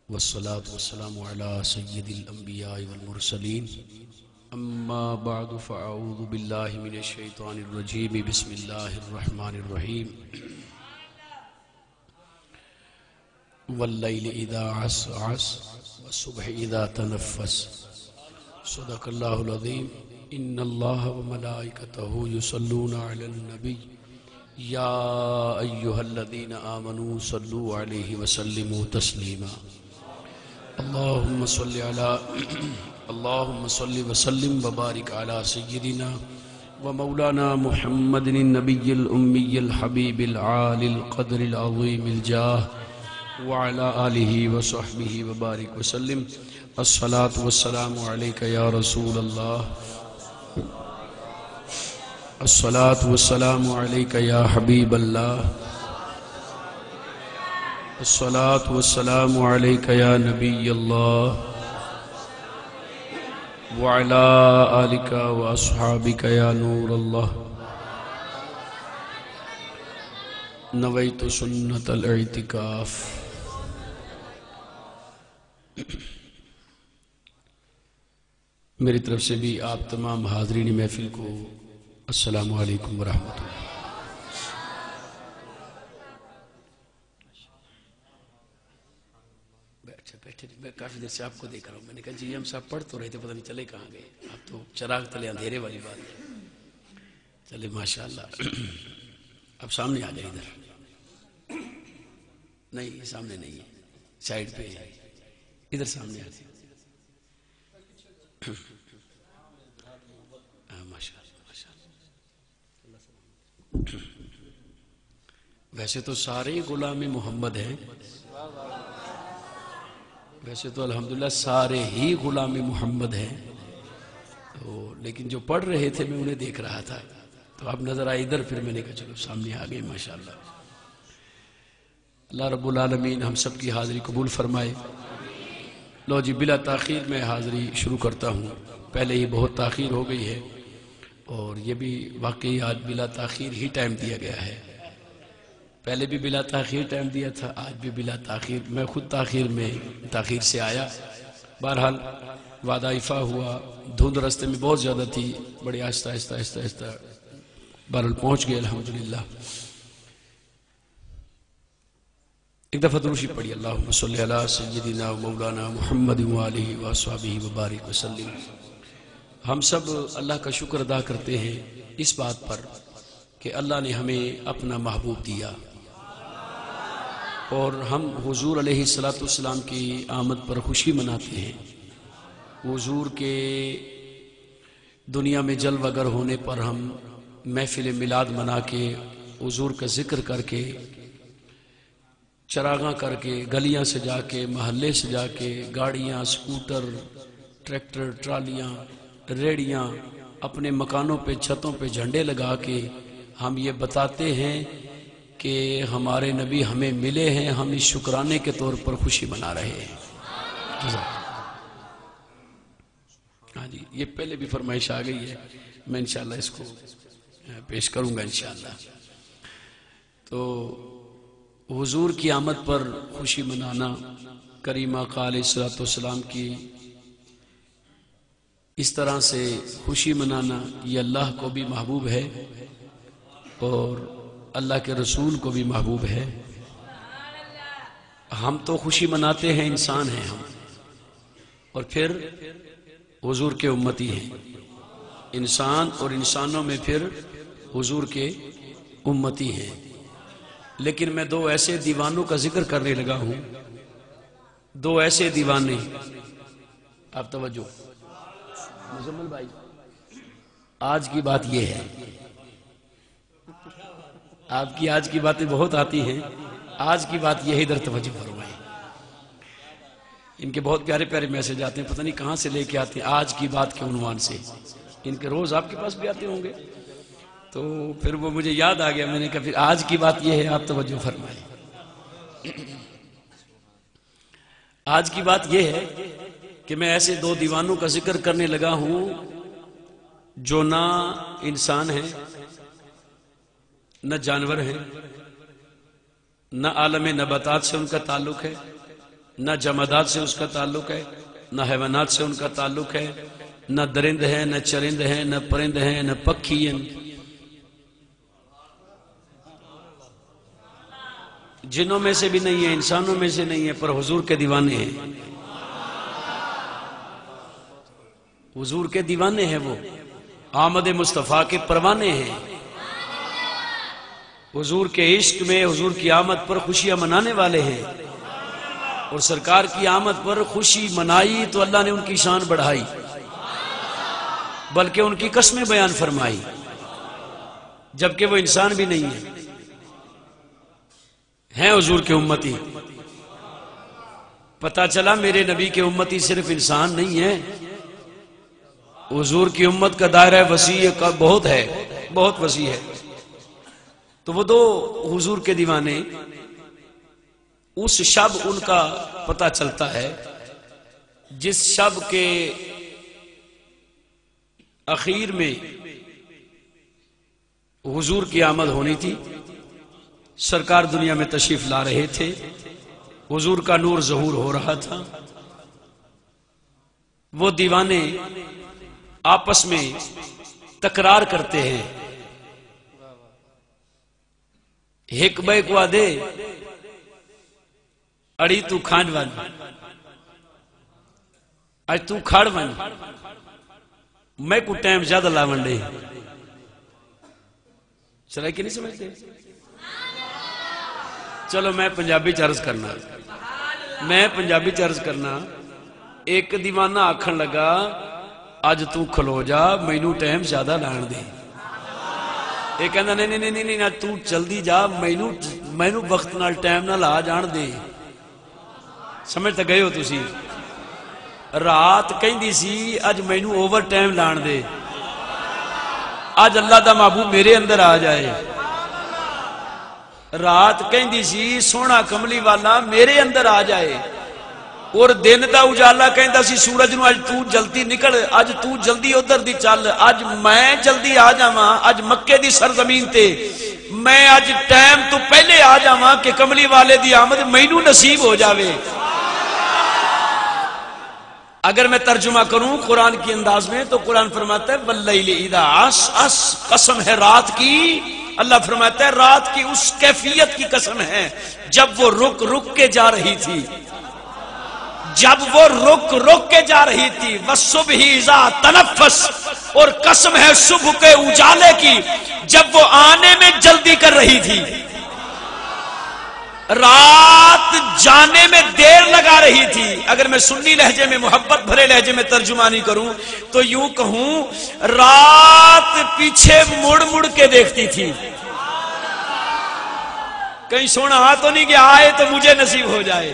والصلاة والسلام على سيد الأنبياء والمرسلين أما بعد فأعوذ بالله من الشيطان الرجيم بسم الله الرحمن الرحيم والليل إذا عسعس والصبح إذا تنفس صدق الله العظيم إن الله وملائكته يصلون على النبي يا أيها الذين آمنوا صلوا عليه وسلموا تسليما اللهم صل وسلم وبارك على سيدنا ومولانا محمد النبي الأمي الحبيب العالي القدر العظيم الجاه وعلى آله وصحبه وبارك وسلم الصلاة والسلام عليك يا رسول الله الصلاة والسلام عليك يا حبيب الله الصلاة والسلام عليك يا نبي الله وعلى آلك وأصحابك يا نور الله نويت سنة الاعتكاف میری طرف سے بھی آپ تمام حاضرین محفل کو السلام علیکم ورحمۃ اللہ۔ اچھا بیٹھے، میں کافی دیر سے آپ کو دیکھ رہا ہوں، میں نے کہا جی ہم صاحب پڑھ تو رہے تھے، پتہ نہیں چلے کہاں گئے، آپ تو چراغ تلے اندھیرے والی بات ہے۔ چلے ماشاءاللہ، اب سامنے آ جائے، ادھر نہیں، سامنے نہیں ہے، سائیڈ پہ ہے، ادھر سامنے آ جائے۔ ویسے تو سارے غلام محمد ہیں، ویسے تو الحمدللہ سارے ہی غلام محمد ہیں، لیکن جو پڑھ رہے تھے میں انہیں دیکھ رہا تھا، تو آپ نظر آئے ادھر، پھر میں نے کہا چلو سامنے آگئے۔ ماشاءاللہ، اللہ رب العالمین ہم سب کی حاضری قبول فرمائے۔ لو جی، بلا تاخیر میں حاضری شروع کرتا ہوں، پہلے ہی بہت تاخیر ہو گئی ہے، اور یہ بھی واقعی آج بلا تاخیر ہی ٹائم دیا گیا ہے۔ پہلے بھی بلا تاخیر ٹائم دیا تھا، آج بھی بلا تاخیر، میں خود تاخیر سے آیا۔ بہرحال وعدہ ایفا ہوا، دھند رستے میں بہت زیادہ تھی، بڑی آہستہ آہستہ آہستہ آہستہ بہرحال پہنچ گئے الحمدللہ۔ ایک دفعہ دروشی پڑھی، اللہم صلی علی سیدنا و مولانا محمد وآلہ وصحبہ وبارک وسلم۔ ہم سب اللہ کا شکر ادا کرتے ہیں اس بات پر کہ اللہ نے ہمیں اپنا محبوب دیا، اور ہم حضور علیہ السلام کی آمد پر خوشی مناتے ہیں۔ حضور کے دنیا میں جلوہ گر ہونے پر ہم محفل میلاد منا کے، حضور کا ذکر کر کے، چراغاں کر کے، گلیاں سجا کے، محلے سجا کے، گاڑیاں، سکوٹر، ٹریکٹر، ٹرالیاں، ریڑیاں، اپنے مکانوں پہ، چھتوں پہ جھنڈے لگا کے ہم یہ بتاتے ہیں کہ ہمارے نبی ہمیں ملے ہیں، ہم اس شکرانے کے طور پر خوشی منا رہے ہیں۔ ہاں جی، یہ پہلے بھی فرمائش آ گئی ہے، میں انشاءاللہ اس کو پیش کروں گا انشاءاللہ۔ تو حضور کی آمد پر خوشی منانا، کریم آقا علیہ السلام کی اس طرح سے خوشی منانا، یہ اللہ کو بھی محبوب ہے اور اللہ کے رسول کو بھی محبوب ہے۔ ہم تو خوشی مناتے ہیں، انسان ہیں ہم، اور پھر حضور کے امتی ہیں، انسان اور انسانوں میں پھر حضور کے امتی ہیں۔ لیکن میں دو ایسے دیوانوں کا ذکر کرنے لگا ہوں، دو ایسے دیوانے، آپ توجہ، مزمل بھائی، آج کی بات یہ ہے، آپ کی آج کی باتیں بہت آتی ہیں، آج کی بات یہ ہے، ادھر توجہ فرمائیں۔ ان کے بہت پیارے پیارے میسج آتے ہیں، پتہ نہیں کہاں سے لے کے آتے ہیں، آج کی بات کے عنوان سے۔ ان کے روز آپ کے پاس بھی آتے ہوں گے، تو پھر وہ مجھے یاد آ گیا، میں نے کہا پھر آج کی بات یہ ہے، آپ توجہ فرمائیں۔ آج کی بات یہ ہے کہ میں ایسے دو دیوانوں کا ذکر کرنے لگا ہوں جو نہ انسان ہیں، نہ جانور ہیں، نہ عالم نباتات سے ان کا تعلق ہے، نہ جمادات سے اس کا تعلق ہے، نہ حیوانات سے ان کا تعلق ہے، نہ درند ہیں، نہ چرند ہیں، نہ پرند ہیں، نہ پکھی ہیں، جنوں میں سے بھی نہیں ہے، انسانوں میں سے نہیں ہے، پر حضور کے دیوانے ہیں، حضور کے دیوانے ہیں، وہ آمد مصطفیٰ کے پروانے ہیں، حضور کے عشق میں حضور کی آمد پر خوشیاں منانے والے ہیں، اور سرکار کی آمد پر خوشی منائی تو اللہ نے ان کی شان بڑھائی، بلکہ ان کی قسمیں بیان فرمائی، جبکہ وہ انسان بھی نہیں ہیں حضور کے امتی۔ پتہ چلا میرے نبی کے امتی صرف انسان نہیں ہیں، حضور کی امت کا دائرہ وسیع کا بہت ہے، بہت وسیع ہے۔ تو وہ دو حضور کے دیوانے، اس شب ان کا پتہ چلتا ہے جس شب کے اخیر میں حضور کی آمد ہونی تھی، سرکار دنیا میں تشریف لا رہے تھے، حضور کا نور ظہور ہو رہا تھا، وہ دیوانے آپس میں تکرار کرتے ہیں، ایک بے کو دے اڑی تو کھانڈ ون، آج تو کھاڑ ون، میں کو ٹائم زیادہ لاون دے۔ چلا کہ نہیں سمجھتے؟ چلو میں پنجابی چرز کرنا، ایک دیوانہ آکھن لگا اج تو کھلو جا، مینوں ٹائم زیادہ لان دے۔ ایک کہندا نہیں نہیں نہیں نہیں تو جلدی جا، مینوں وقت نال ٹائم نہ لا جان دے۔ سمجھ تے گئے ہو تسی؟ رات کہندی سی اج مینوں اوور ٹائم لان دے، اج اللہ دا محبوب میرے اندر آ جائے۔ رات کہندی سی سونا کملی والا میرے اندر آ جائے، اور دن دا اجالا کہندا سی سورج نو اج تو جلدی نکل، اج تو جلدی ادھر دی چل، اج میں جلدی آ جاواں، اج مکے دی سرزمین تے میں اج ٹائم تو پہلے آ جاواں کہ کملی والے دی آمد مینوں نصیب ہو جاوے۔ اگر میں ترجمہ کروں قرآن کی انداز میں تو قرآن فرماتا ہے واللیل اذا عسعس، قسم ہے رات کی، اللہ فرماتا ہے رات کی اس کیفیت کی قسم ہے جب وہ رک رک کے جا رہی تھی، جب وہ رک رک کے جا رہی تھی، والصبح اذا تنفس، اور قسم ہے صبح کے اجالے کی جب وہ آنے میں جلدی کر رہی تھی۔ رات جانے میں دیر لگا رہی تھی۔ اگر میں سنی لہجے میں محبت بھرے لہجے میں ترجمہ نہیں کروں تو یوں کہوں رات پیچھے مڑ مڑ کے دیکھتی تھی، کہیں سونا ہاں تو نہیں کہ آئے تو مجھے نصیب ہو جائے،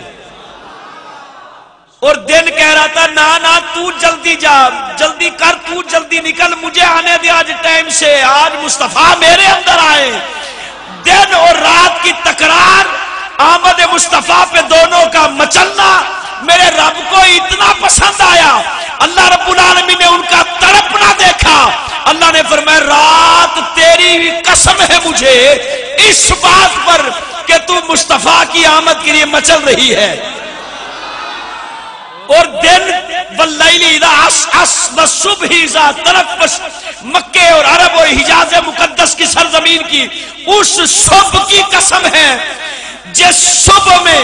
اور دن کہہ رہا تھا نا تو جلدی جا، جلدی کر، تو جلدی نکل، مجھے آنے دے آج ٹائم سے، آج مصطفیٰ میرے اندر آئے۔ دن اور رات کی تکرار، آمد مصطفیٰ پہ دونوں کا مچلنا میرے رب کو اتنا پسند آیا، اللہ رب العالمین نے ان کا تڑپنا دیکھا، اللہ نے فرمایا رات تیری قسم ہے مجھے اس بات پر کہ تو مصطفیٰ کی آمد کے لیے مچل رہی ہے، اور دن واللیل اذا عسعس والصبح اذا تنفس، مکے اور عرب و حجاز مقدس کی سرزمین کی اس صبح کی قسم ہے جس صبح میں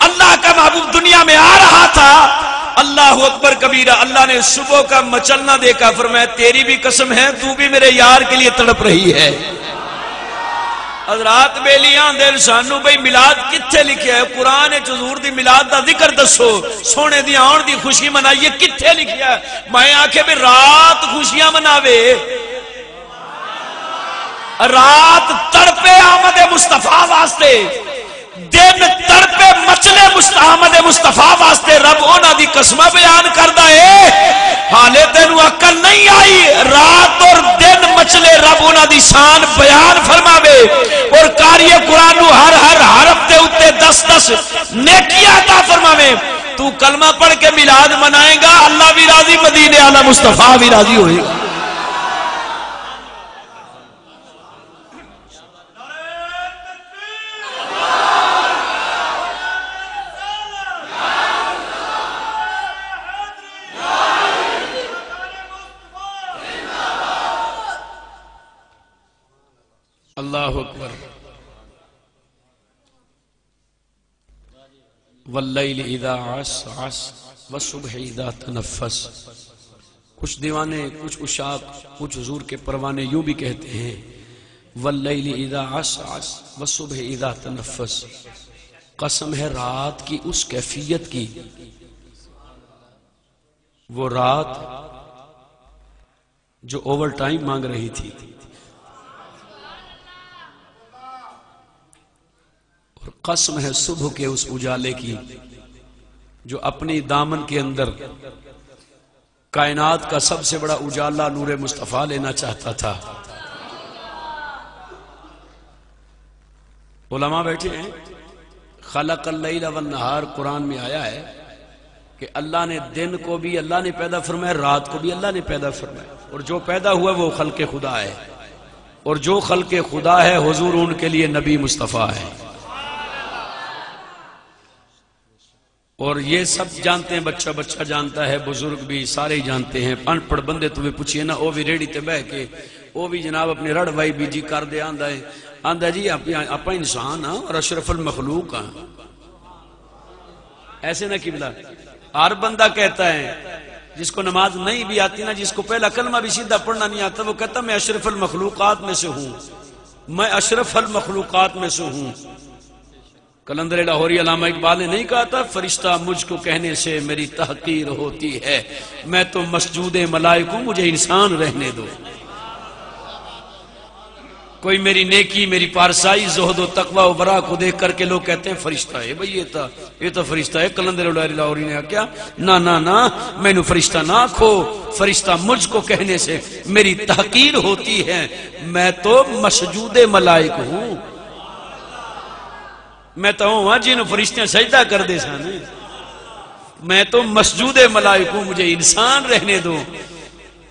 اللہ کا محبوب دنیا میں آ رہا تھا۔ اللہ اکبر کبیرہ، اللہ نے صبح کا مچلنا دیکھا، فرمایا تیری بھی قسم ہے تو بھی میرے یار کے لیے تڑپ رہی ہے۔ حضرات بیلیاں دل سانو بھئی میلاد کتھے لکھیا ہے؟ قرآن حضور دی میلاد دا ذکر دسو، سونے دی آن دی خوشی منائیے، کتھے لکھیا ہے؟ میں آکھے بھی رات خوشیاں مناوے، رات تڑپے آمد مصطفیٰ واسطے، دن تڑپے مچلے آمد مصطفیٰ واسطے، رب اونا دی قسمہ بیان کردہ ہے۔ حالے تینو عقل نہیں آئی، رات اور دن مچلے رب اونا دی شان بیان فرماوے، اور قاری قرآن نو ہر ہر حرف دے اتے 10 نیکیاں عطا فرماوے۔ تو کلمہ پڑھ کے میلاد منائے گا، اللہ بھی راضی، مدینے اعلی مصطفیٰ بھی راضی ہوئے گا۔ اللہ اکبر. واللیل اذا عسعس والصبح اذا تنفس. کچھ دیوانے، کچھ عشاق، کچھ حضور کے پروانے یوں بھی کہتے ہیں واللیل اذا عسعس والصبح اذا تنفس. قسم ہے رات کی اس کیفیت کی، وہ رات جو اوور ٹائم مانگ رہی تھی، اور قسم ہے صبح کے اس اجالے کی جو اپنی دامن کے اندر کائنات کا سب سے بڑا اجالا نور مصطفیٰ لینا چاہتا تھا. علماء بیٹھے ہیں. خلق اللیل والنہار قرآن میں آیا ہے کہ اللہ نے دن کو بھی اللہ نے پیدا فرمایا، رات کو بھی اللہ نے پیدا فرمایا، اور جو پیدا ہوا وہ خلق خدا ہے، اور جو خلق خدا ہے حضور ان کے لیے نبی مصطفیٰ ہے. اور یہ سب جانتے ہیں، بچہ بچہ جانتا ہے، بزرگ بھی سارے ہی جانتے ہیں. ان پڑھ بندے تمہیں پوچھئے نا، وہ بھی ریڑی تے بہ کے وہ بھی جناب اپنی رڑ وائی بی جی کر دے آندہ جی آپ انسان ہاں اور اشرف المخلوق ہاں. ایسے نہ قبلہ ہر بندہ کہتا ہے، جس کو نماز نہیں بھی آتی نا، جس کو پہلا کلمہ بھی سیدھا پڑھنا نہیں آتا، وہ کہتا میں اشرف المخلوقات میں سے ہوں، میں اشرف المخلوقات میں سے ہوں. کلندر لاہوری علامہ اقبال نے نہیں کہا تھا فرشتہ مجھ کو کہنے سے میری تحقیر ہوتی ہے، میں تو مسجود ملائک ہوں، مجھے انسان رہنے دو. کوئی میری نیکی، میری پارسائی، زہد و تقوی و برا کو دیکھ کر کے لوگ کہتے ہیں فرشتہ ہے. بھئی یہ تو فرشتہ ہے. کلندر لاہوری نے کیا نہ میں نو فرشتہ نہ کھو، فرشتہ مجھ کو کہنے سے میری تحقیر ہوتی ہے، میں تو مسجود ملائک ہوں. میں تو ہوں جنہوں فرشتے سجدہ کر دے سانے، میں تو مسجود ملائک ہوں، مجھے انسان رہنے دو.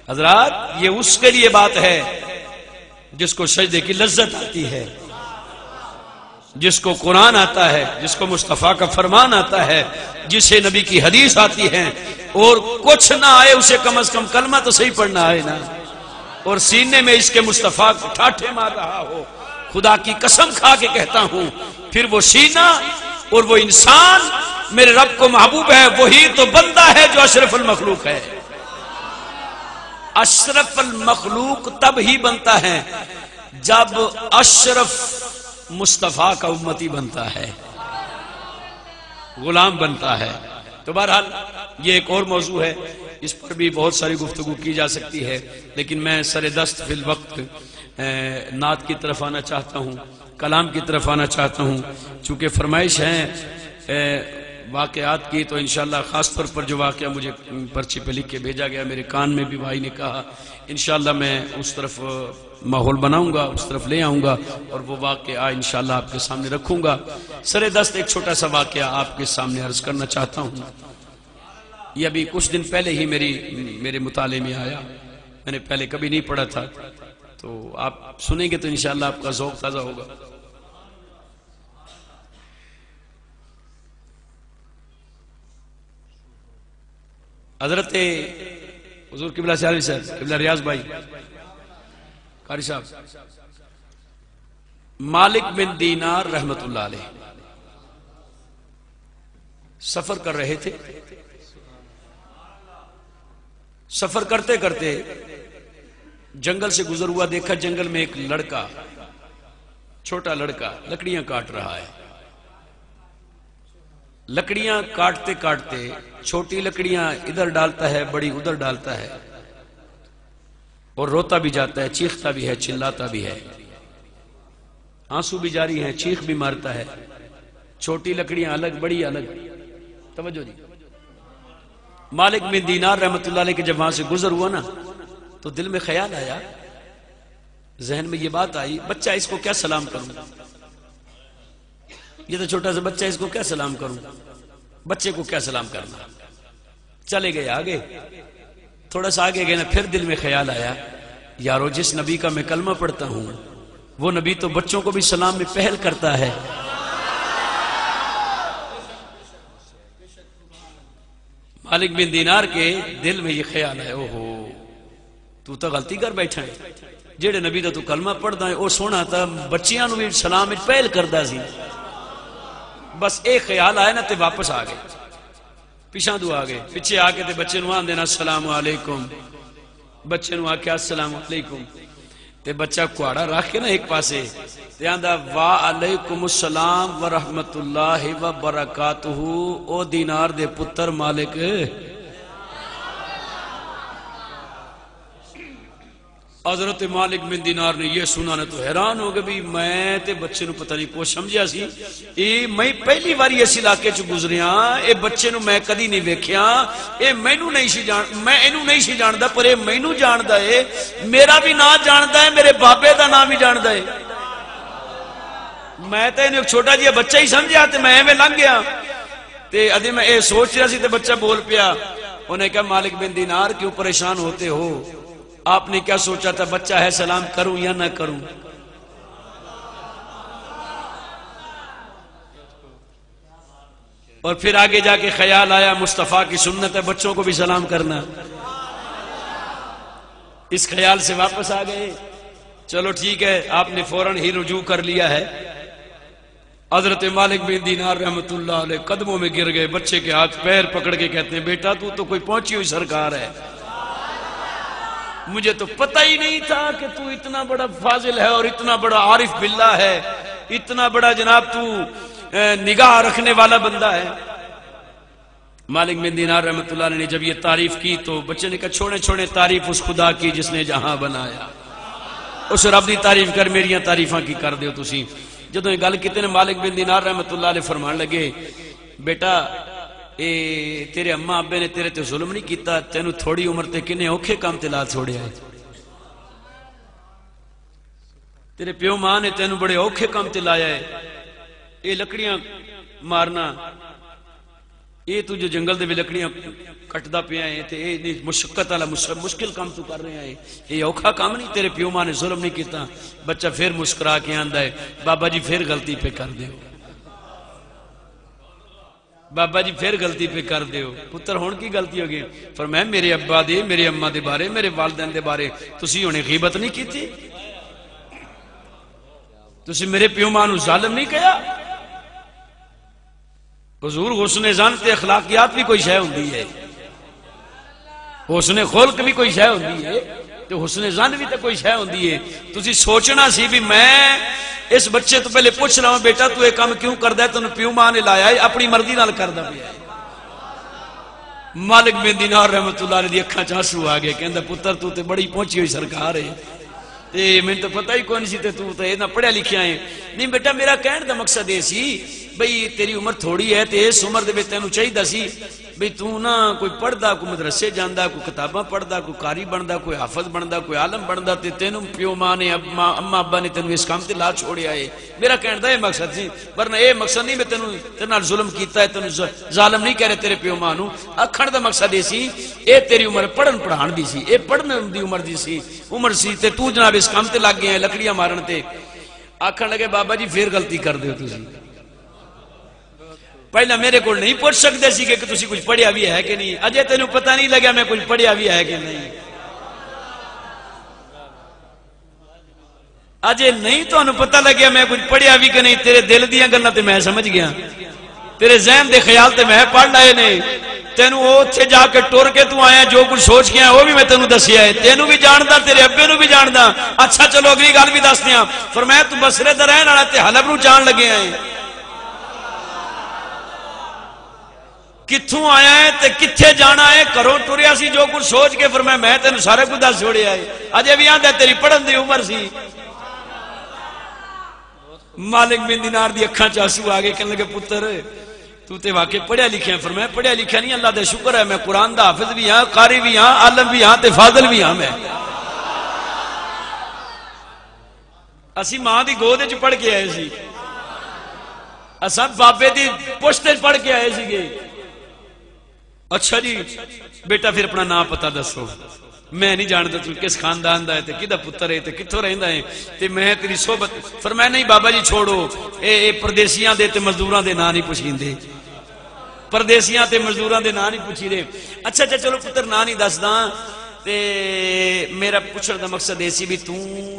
حضرات یہ اس کے لیے بات ہے جس کو سجدے کی لذت آتی ہے، جس کو قرآن آتا ہے، جس کو مصطفیٰ کا فرمان آتا ہے، جسے نبی کی حدیث آتی ہے، اور کچھ نہ آئے اسے کم از کم کلمہ تو صحیح پڑھنا آئے نا، اور سینے میں اس کے مصطفیٰ کو ٹھاٹھے مار رہا ہو. خدا کی قسم کھا کے کہتا ہوں، پھر وہ سینہ اور وہ انسان میرے رب کو محبوب ہے، وہی تو بندہ ہے جو اشرف المخلوق ہے. اشرف المخلوق تب ہی بنتا ہے جب اشرف مصطفیٰ کا امتی بنتا ہے، غلام بنتا ہے. تو بہرحال یہ ایک اور موضوع ہے، اس پر بھی بہت ساری گفتگو کی جا سکتی ہے، لیکن میں سر دست فی الوقت نعت کی طرف آنا چاہتا ہوں، کلام کی طرف آنا چاہتا ہوں. چونکہ فرمائش ہے واقعات کی، تو انشاءاللہ خاص طور پر جو واقعہ مجھے پرچی پہ لکھ کے بھیجا گیا، میرے کان میں بھی بھائی نے کہا، انشاءاللہ میں اس طرف ماحول بناؤں گا، اس طرف لے آؤں گا، اور وہ واقعہ انشاءاللہ آپ کے سامنے رکھوں گا. سر دست ایک چھوٹا سا واقعہ آپ کے سامنے عرض کرنا چاہتا ہوں. یہ ابھی کچھ دن پہلے ہی میرے مطالعے میں آیا، میں نے پہلے کبھی نہیں پڑھا تھا، تو آپ سنیں گے تو انشاءاللہ آپ کا ذوق تازہ ہوگا. حضرت حضور قبلہ سیالوی صاحب، قبلہ ریاض بھائی قاری صاحب، مالک بن دینار رحمت اللہ علیہ سفر کر رہے تھے. سفر کرتے کرتے جنگل سے گزر ہوا، دیکھا جنگل میں ایک لڑکا، چھوٹا لڑکا لکڑیاں کاٹ رہا ہے. لکڑیاں کاٹتے کاٹتے چھوٹی لکڑیاں ادھر ڈالتا ہے، بڑی ادھر ڈالتا ہے، اور روتا بھی جاتا ہے، چیختا بھی ہے، چلاتا بھی ہے، آنسو بھی جاری ہیں، چیخ بھی مارتا ہے. چھوٹی لکڑیاں الگ، بڑی الگ. توجہ جی. مالک بن دینار رحمت اللہ علیہ کے جب وہاں سے گزر ہوا نا، تو دل میں خیال آیا، ذہن میں یہ بات آئی، بچہ اس کو کیا سلام کروں، یہ تو چھوٹا سا بچہ، اس کو کیا سلام کروں، بچے کو کیا سلام کرنا. چلے گئے آگے، تھوڑا سا آگے گئے نا، پھر دل میں خیال آیا، یارو جس نبی کا میں کلمہ پڑھتا ہوں وہ نبی تو بچوں کو بھی سلام میں پہل کرتا ہے. مالک بن دینار کے دل میں یہ خیال ہے، اوہو تو تا غلطی کر بیٹھا ہے. جیڑے نبی دا تو کلمہ پڑھدا ہے او سونا تا بچیاں نو بھی سلام وچ پہل کردا سی. بس ایک خیال آیا نا تے واپس آ گئے, پیچھے دو آ گئے, پیچھے آ کے تے بچے نو آن دینا السلام علیکم. بچے نو آکھیا السلام علیکم تے بچہ کوڑا رکھ کے نا ایک پاسے تے آندا وعلیکم السلام ورحمت اللہ وبرکاتہ. او دینار دے پتر مالک حضرت مالک بن دینار نے یہ سنا نا تو حیران ہو گئے بھی میں تے بچے نو پتہ نہیں کو سمجھیا سی اے میں پہلی باری اس علاقے چ گزریاں اے بچے نو میں کدی نہیں ویکھیا اے مینوں نہیں سی جان میں اینو نہیں سی جاندا پر اے مینوں جاندا اے میرا بھی نام جاندا ہے میرے بابے دا نام بھی جاندا ہے. میں تے ایک چھوٹا جہا بچہ ہی سمجھیا تے میں ایویں لنگ گیا تے ادے میں اے سوچ رہا سی تے بچہ بول پیا. انہیں کہا مالک بن دینار کیوں پریشان ہوتے ہو؟ آپ نے کیا سوچا تھا بچہ ہے سلام کروں یا نہ کروں؟ اور پھر آگے جا کے خیال آیا مصطفیٰ کی سنت ہے بچوں کو بھی سلام کرنا. اس خیال سے واپس آ گئے. چلو ٹھیک ہے, آپ نے فوراً ہی رجوع کر لیا ہے. حضرت مالک بن دینار رحمت اللہ علیہ قدموں میں گر گئے, بچے کے ہاتھ پیر پکڑ کے کہتے ہیں بیٹا تو کوئی پہنچی ہوئی سرکار ہے, مجھے تو پتہ ہی نہیں تھا کہ تو اتنا بڑا فاضل ہے اور اتنا بڑا عارف باللہ ہے, اتنا بڑا جناب تو نگاہ رکھنے والا بندہ ہے. مالک بن دینار رحمت اللہ نے جب یہ تعریف کی تو بچے نے کہا چھوڑے تعریف اس خدا کی جس نے جہاں بنایا, اس رب دی تعریف کر میریاں تعریفاں کی کر دیو تسی. جدوں یہ گل کیتے نے مالک بن دینار رحمت اللہ علیہ فرمان لگے بیٹا اے تیرے اماں ابے نے تیرے تے ظلم نہیں کیتا, تینوں تھوڑی عمر تے کنے اوکھے کام تے لا چھوڑیا ہے, تیرے پیو ماں نے تینوں بڑے اوکھے کام تے لایا ہے. اے لکڑیاں مارنا, اے تو جو جنگل دے بھی لکڑیاں کٹدا پیا ہے تے اے مشقت والا مشکل کام تو کر رہے ہیں, اے اوکھا کام نہیں, تیرے پیو ماں نے ظلم نہیں کیتا. بچہ پھر مسکرا کے آندا ہے بابا جی پھر غلطی پہ کر دیو, بابا جی پھر غلطی پہ کر دیو. پتر ہون کی غلطی ہوگی؟ فرمایا میرے ابا دے میرے اماں دے بارے میرے والدین دے بارے تسی ہونے غیبت نہیں کی تھی, تسی میرے پیو ماں نو ظالم نہیں کیا. حضور حسن ظن تے اخلاقیات بھی کوئی شے ہوندی ہے, حسن خلق بھی کوئی شے ہوندی ہے تے حسن ظن بھی تے کوئی شے ہوندی ہے. تسی سوچنا سی بھی میں اس بچے تو پہلے پوچھ رہا ہوں بیٹا تو یہ کام کیوں کردا ہے, تینوں پیو ماں نے لایا ہے اپنی مرضی نال کردا پیا ہے. مالک بن دینار رحمت اللہ علیہ دی اکھاں چ آنسو آ گئے, کہندا پتر تو تے بڑی پہنچی ہوئی سرکار ہے تے میں تو پتہ ہی کوئی نہیں سی تے تو تے اتنا پڑھیا لکھیا ہے. نہیں بیٹا میرا کہن دا مقصد یہ سی بھئی تیری عمر تھوڑی ہے تے اس عمر دے وچ تینوں چاہیدا سی بھئی تو نہ کوئی پڑھدا کوئی مدرسے جاندا کوئی کتاباں پڑھدا کوئی قاری بندا کوئی حافظ بندا کوئی عالم بندا تے تینوں پیو ماں نے اما ابا نے تینوں اس کام تے لا چھوڑیا ہے. میرا کہن دا یہ مقصد سی, ورنہ یہ مقصد نہیں میں تینوں تیرے نال ظلم کیتا ہے, تینوں ظالم نہیں کہہ رہے تیرے پیو ماں نو. آکھن دا مقصد یہ سی اے تیری عمر پڑھن پڑھان دی سی, اے پڑھنے دی عمر سی تے تو جناب اس کام تے لگ گئے ہیں لکڑیاں مارن تے. آکھن لگے بابا جی پھر غلطی کر دیو تسی, پہلا میرے کو نہیں پوچھ سکتے سی کہ تسی کچھ پڑھیا بھی ہے کہ نہیں, اجے تینوں پتہ نہیں لگا میں کچھ پڑھیا بھی ہے کہ نہیں. اجے نہیں تو انہوں پتہ لگیا میں کچھ پڑھیا بھی کہ نہیں, تیرے دل دیاں گلاں تے میں سمجھ گیا, تیرے ذہن دے خیال تے میں پڑھ لائے نے. تینوں اوتھے جا کے ٹر کے تو آیا جو کچھ سوچ کے آیا وہ بھی میں تینوں دسیا ہے, تینوں بھی جاندا تیرے ابے نو بھی جاندا. اچھا چلو اگلی گل بھی دس دیاں. فرمایا تو بصرے دا رہن والا تے حلب نو جان لگے ہیں, کتھوں آیا ہے تے کتھے جانا ہے, گھروں ٹریا سی جو کچھ سوچ کے. فرمایا میں تینوں سارے کچھ دس چھوڑیا ہے, اجے بھی آندا تیری پڑھن دی عمر سی. مالک بن دینار دی اکھاں چ آنسو آ گئے, کہنے لگے پتر تو تے واقعی پڑھیا لکھیا. فرمایا پڑھیا لکھیا نہیں, اللہ دے شکر ہے میں قرآن دا حافظ بھی ہاں, قاری بھی ہاں, عالم بھی ہاں تے فاضل بھی ہاں. میں اسی ماں دی گود وچ پڑھ کے آئے سی, اساں بابے دی پشت وچ پڑھ کے آئے سی گے. اچھا جی بیٹا پھر اپنا نام پتہ دسو, میں نہیں جانتا تو کس خاندان دا ہے تے کدا پتر ہے تے کتھوں رہندا ہے تے میں تیری صحبت. فرمایا نہیں بابا جی چھوڑو, اے پردیسیاں دے تے مزدوراں دے نام نہیں پوچھیندے, پردیسیاں تے مزدوراں دے نام نہیں پوچھی دے. اچھا چلو پتر نام نہیں دسدا, تے میرا پوچھنے دا مقصد ایسی بھی تو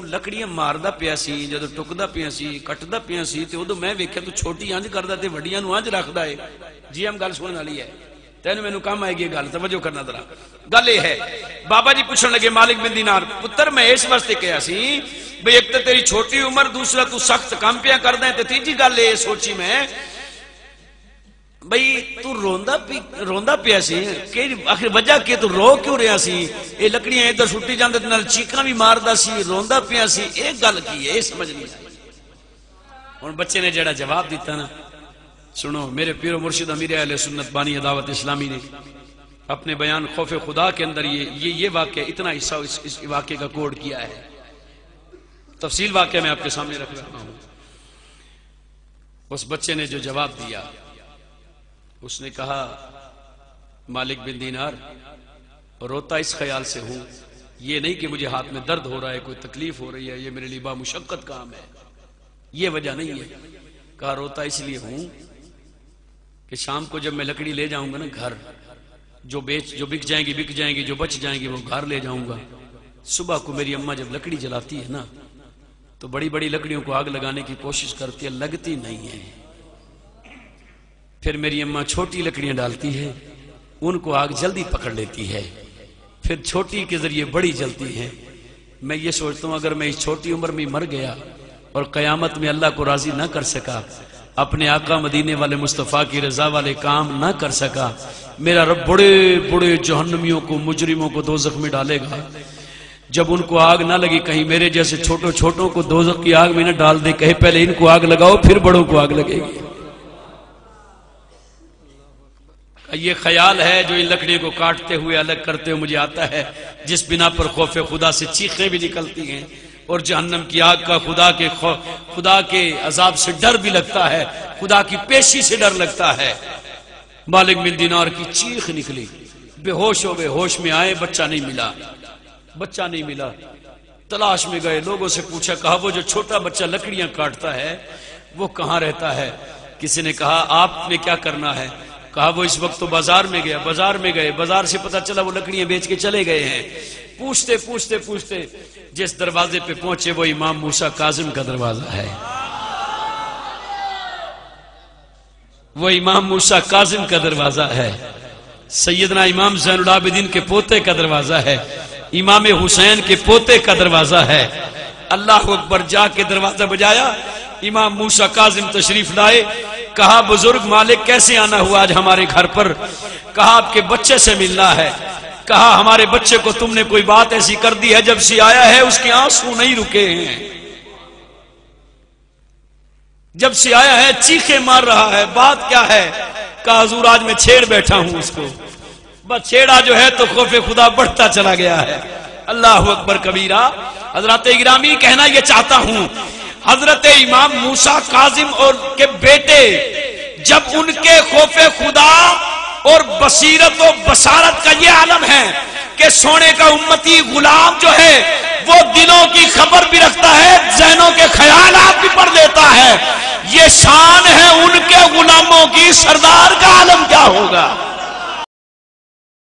لکڑیاں ماردا پیا سی جدو ٹکدا پیا سی کٹدا پیا سی تے ادو میں ویکھیا تو چھوٹی انج کردا تے وڈیاں نو انج رکھدا ہے جی ہم گل سنن والی ہے تینوں مینوں کم آئے گی گل توجہ کرنا ذرا گل یہ ہے بابا جی پوچھن لگے مالک بن دینار پتر میں اس واسطے کہیا سی بھئی ایک تے تیری چھوٹی عمر دوسرا تو سخت کام پیا کردا ہے تے تیجی گل یہ سوچی میں بھئی تو روندا پیا سی کہ آخر وجہ کہ تو رو کیوں رہا سی اے لکڑیاں ادھر سٹی جاندے تے نال چیکاں بھی ماردا سی روندا پیا سی ایک گل کی ہے یہ سمجھ نہیں آئی ہن بچے نے جڑا جواب دیتا نا سنو میرے پیر و مرشد امیر اہل سنت بانی دعوت اسلامی نے اپنے بیان خوف خدا کے اندر یہ واقعہ اتنا حصہ اس واقعے کا کوڈ کیا ہے تفصیل واقعہ میں آپ کے سامنے رکھ رہا ہوں اس بچے نے جو جواب دیا اس نے کہا مالک بن دینار روتا اس خیال سے ہوں یہ نہیں کہ مجھے ہاتھ میں درد ہو رہا ہے کوئی تکلیف ہو رہی ہے یہ میرے لیے بامشقت کام ہے یہ وجہ نہیں ہے کہا روتا اس لیے ہوں کہ شام کو جب میں لکڑی لے جاؤں گا نا گھر جو بک جائیں گی جو بچ جائیں گی وہ گھر لے جاؤں گا صبح کو میری اماں جب لکڑی جلاتی ہے نا تو بڑی بڑی لکڑیوں کو آگ لگانے کی کوشش کرتی ہے لگتی نہیں ہے پھر میری اماں چھوٹی لکڑیاں ڈالتی ہے ان کو آگ جلدی پکڑ لیتی ہے پھر چھوٹی کے ذریعے بڑی جلتی ہے میں یہ سوچتا ہوں اگر میں اس چھوٹی عمر میں مر گیا اور قیامت میں اللہ کو راضی نہ کر سکا اپنے آقا مدینے والے مصطفیٰ کی رضا والے کام نہ کر سکا میرا رب بڑے بڑے جہنمیوں کو مجرموں کو دوزخ میں ڈالے گا جب ان کو آگ نہ لگی کہیں میرے جیسے چھوٹوں کو دوزخ کی آگ میں نہ ڈال دے کہے پہلے ان کو آگ لگاؤ پھر بڑوں کو آگ لگے گی یہ خیال ہے جو ان لکڑیوں کو کاٹتے ہوئے الگ کرتے ہوئے مجھے آتا ہے جس بنا پر خوف خدا سے چیخیں بھی نکلتی ہیں اور جہنم کی آگ کا خدا کے عذاب سے ڈر بھی لگتا ہے خدا کی پیشی سے ڈر لگتا ہے مالک بن دینار کی چیخ نکلی بے ہوش ہو گئے ہوش میں آئے بچہ نہیں ملا تلاش میں گئے لوگوں سے پوچھا کہا وہ جو چھوٹا بچہ لکڑیاں کاٹتا ہے وہ کہاں رہتا ہے کسی نے کہا آپ نے کیا کرنا ہے کہا وہ اس وقت تو بازار میں گئے بازار سے پتہ چلا وہ لکڑیاں بیچ کے چلے گئے ہیں پوچھتے جس دروازے پہ پہنچے وہ امام موسیٰ کاظم کا دروازہ ہے وہ امام موسیٰ کاظم کا دروازہ ہے سیدنا امام زین العابدین کے پوتے کا دروازہ ہے امام حسین کے پوتے کا دروازہ ہے اللہ اکبر جا کے دروازہ بجایا امام موسیٰ کاظم تشریف لائے کہا بزرگ مالک کیسے آنا ہوا آج ہمارے گھر پر کہا آپ کے بچے سے ملنا ہے کہا ہمارے بچے کو تم نے کوئی بات ایسی کر دی ہے جب سے آیا ہے اس کے آنسو نہیں رکے ہیں جب سے آیا ہے چیخے مار رہا ہے بات کیا ہے کہا حضور آج میں چھیڑ بیٹھا ہوں اس کو بس چھیڑا جو ہے تو خوف خدا بڑھتا چلا گیا ہے اللہ اکبر کبیرہ حضرات گرامی کہنا یہ چاہتا ہوں حضرت امام موسیٰ کاظم اور کے بیٹے جب ان کے خوف خدا اور بصیرت و بصارت کا یہ عالم ہے کہ سونے کا امتی غلام جو ہے وہ دلوں کی خبر بھی رکھتا ہے ذہنوں کے خیالات بھی پڑھ لیتا ہے یہ شان ہے ان کے غلاموں کی سردار کا عالم کیا ہوگا